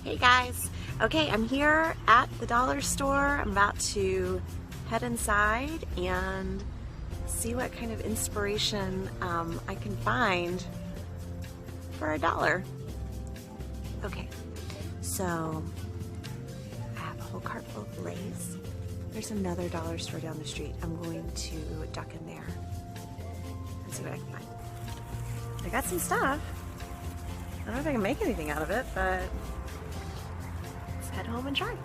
Hey guys, okay, I'm here at the dollar store. I'm about to head inside and see what kind of inspiration I can find for $1. Okay, so I have a whole cart full of Lay's. There's another dollar store down the street. I'm going to duck in there and see what I can find. I got some stuff. I don't know if I can make anything out of it, but let's head home and try.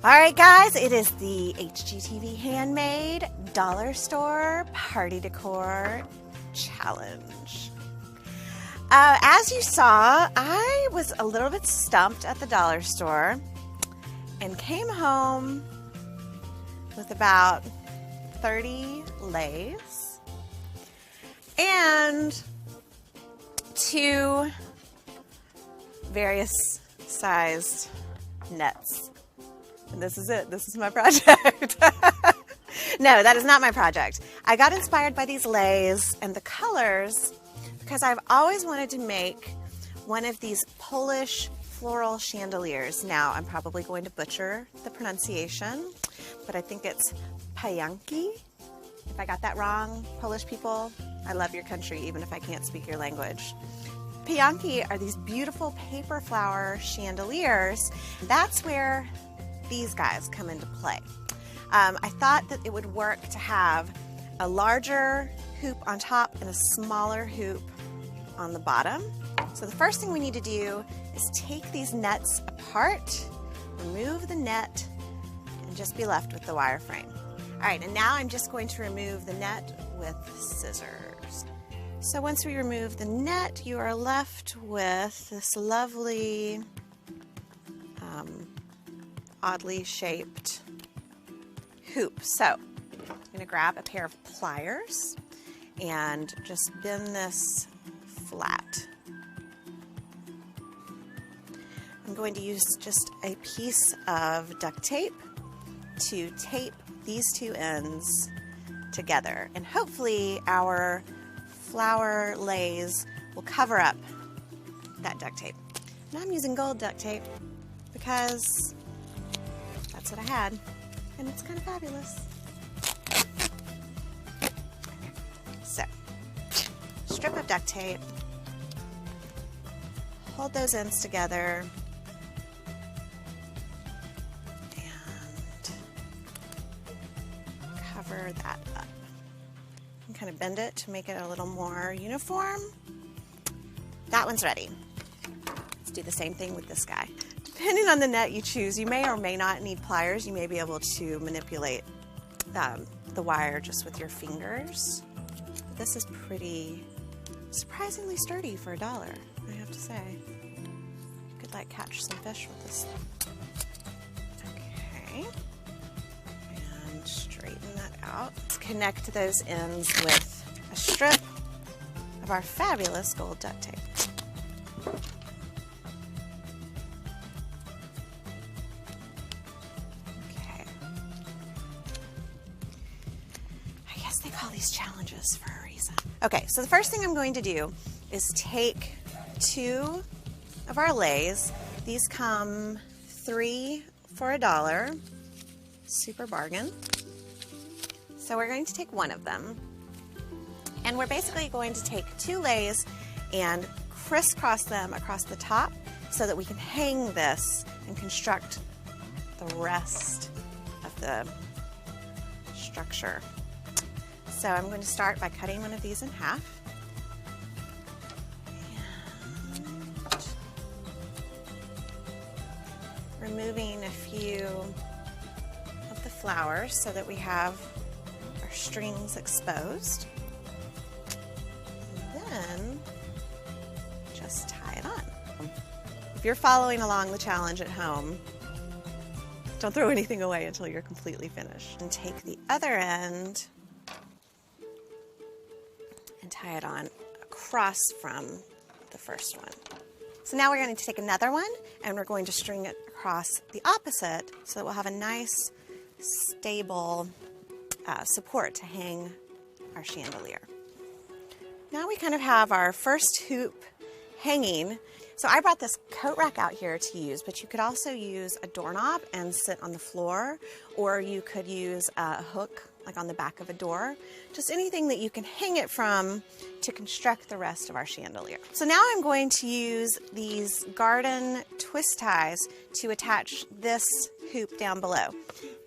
All right, guys, it is the HGTV Handmade Dollar Store Party Decor Challenge. As you saw, I was a little bit stumped at the dollar store and came home with about 30 Lay's and 2 various sized nets. And this is it. This is my project. No, that is not my project. I got inspired by these Lay's and the colors because I've always wanted to make one of these Polish floral chandeliers. Now, I'm probably going to butcher the pronunciation, but I think it's pająki. If I got that wrong, Polish people, I love your country even if I can't speak your language. Pająki are these beautiful paper flower chandeliers. That's where these guys come into play. I thought that it would work to have a larger hoop on top and a smaller hoop on the bottom. So the first thing we need to do is take these nets apart, remove the net, and just be left with the wire frame. All right, and now I'm just going to remove the net with scissors. So once we remove the net, you are left with this lovely, oddly shaped hoop. So I'm going to grab a pair of pliers and just bend this flat. I'm going to use just a piece of duct tape to tape these 2 ends together, and hopefully our flower Lay's will cover up that duct tape. Now I'm using gold duct tape because that's what I had, and it's kind of fabulous. So, strip of duct tape, hold those ends together, and cover that up. And kind of bend it to make it a little more uniform. That one's ready. Let's do the same thing with this guy. Depending on the net you choose, you may or may not need pliers. You may be able to manipulate the wire just with your fingers. But this is pretty surprisingly sturdy for $1, I have to say. You could like catch some fish with this. Okay. And straighten that out. Let's connect those ends with a strip of our fabulous gold duct tape. They call these challenges for a reason. Okay, so the first thing I'm going to do is take 2 of our Lay's. These come 3 for $1. Super bargain. So we're going to take 1 of them. And we're basically going to take 2 Lay's and crisscross them across the top so that we can hang this and construct the rest of the structure. So I'm going to start by cutting one of these in half. And removing a few of the flowers so that we have our strings exposed. And then just tie it on. If you're following along the challenge at home, don't throw anything away until you're completely finished. And take the other end and tie it on across from the first one. So now we're going to take another one and we're going to string it across the opposite so that we'll have a nice stable support to hang our chandelier. Now we kind of have our first hoop hanging. So I brought this coat rack out here to use, but you could also use a doorknob and sit on the floor, or you could use a hook like on the back of a door, just anything that you can hang it from to construct the rest of our chandelier. So now I'm going to use these garden twist ties to attach this hoop down below.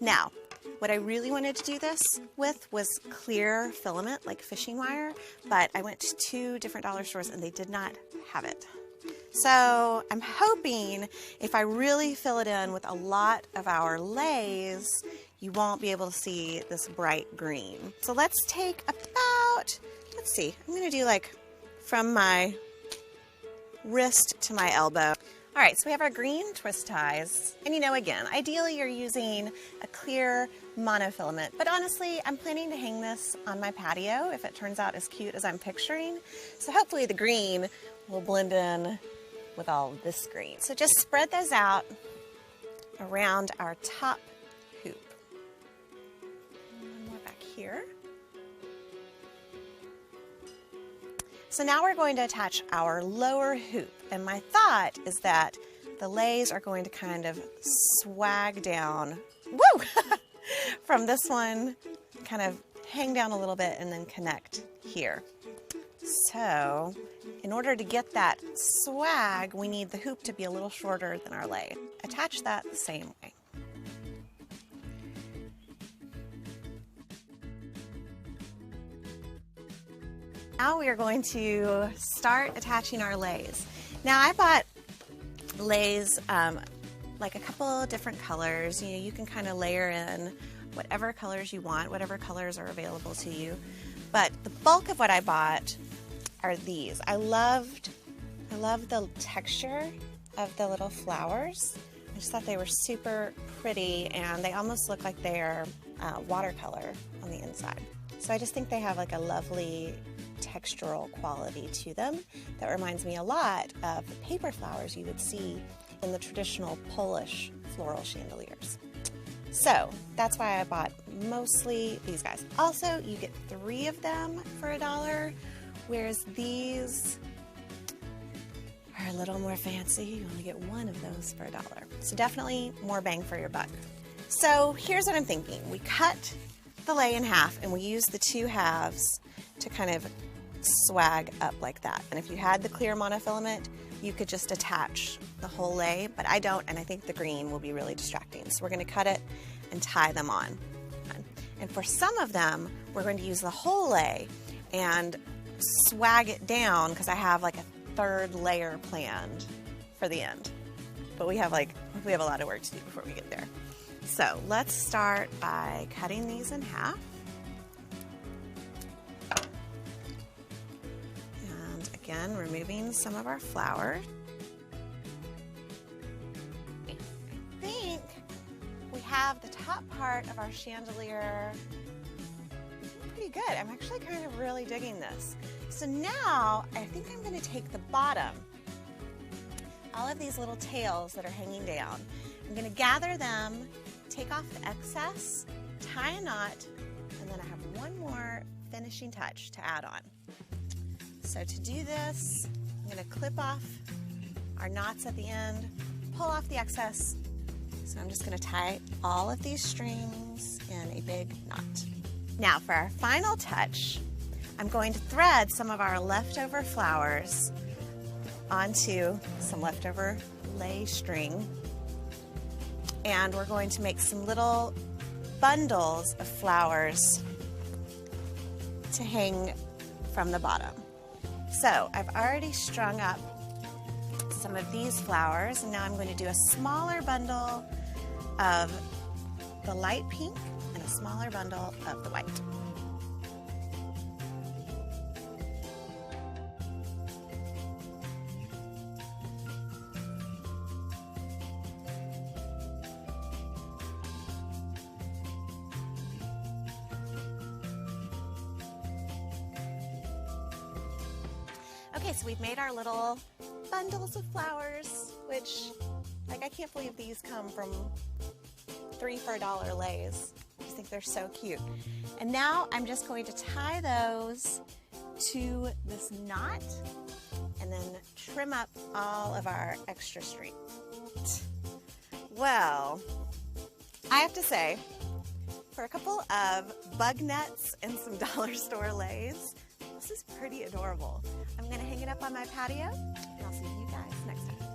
Now, what I really wanted to do this with was clear filament, like fishing wire, but I went to 2 different dollar stores and they did not have it. So I'm hoping if I really fill it in with a lot of our lays, you won't be able to see this bright green. So let's take about, let's see, I'm gonna do like from my wrist to my elbow. All right, so we have our green twist ties. And you know, again, ideally you're using a clear monofilament, but honestly, I'm planning to hang this on my patio if it turns out as cute as I'm picturing. So hopefully the green will blend in with all this green. So just spread those out around our top hoop. One more back here. So now we're going to attach our lower hoop, and my thought is that the lays are going to kind of swag down, woo, from this one, kind of hang down a little bit and then connect here. So in order to get that swag, we need the hoop to be a little shorter than our lay. Attach that the same way. Now we are going to start attaching our lays. Now I bought lays like a couple different colors. You know, you can kind of layer in whatever colors you want, whatever colors are available to you. But the bulk of what I bought are these. I love the texture of the little flowers. I just thought they were super pretty, and they almost look like they're watercolor on the inside. So I just think they have like a lovely textural quality to them that reminds me a lot of the paper flowers you would see in the traditional Polish floral chandeliers. So that's why I bought mostly these guys. Also, you get 3 of them for $1, whereas these are a little more fancy. You only get 1 of those for $1. So definitely more bang for your buck. So here's what I'm thinking. We cut the lay in half and we use the 2 halves to kind of swag up like that. And if you had the clear monofilament, you could just attach the whole lay, but I don't, and I think the green will be really distracting. So we're going to cut it and tie them on. And for some of them, we're going to use the whole lay and swag it down, because I have like a 3rd layer planned for the end. But we have a lot of work to do before we get there. So let's start by cutting these in half. Again, removing some of our flowers. I think we have the top part of our chandelier pretty good. I'm actually kind of really digging this. So now I think I'm going to take the bottom, all of these little tails that are hanging down, I'm going to gather them, take off the excess, tie a knot, and then I have one more finishing touch to add on. So to do this, I'm going to clip off our knots at the end, pull off the excess. So I'm just going to tie all of these strings in a big knot. Now for our final touch, I'm going to thread some of our leftover flowers onto some leftover lay string. And we're going to make some little bundles of flowers to hang from the bottom. So I've already strung up some of these flowers, and now I'm going to do a smaller bundle of the light pink and a smaller bundle of the white. Okay, so we've made our little bundles of flowers, which, like, I can't believe these come from 3 for $1 lays. I just think they're so cute. And now I'm just going to tie those to this knot and and then trim up all of our extra string. Well, I have to say, for a couple of bug nets and some dollar store lays, this is pretty adorable. I'm going to hang it up on my patio, and I'll see you guys next time.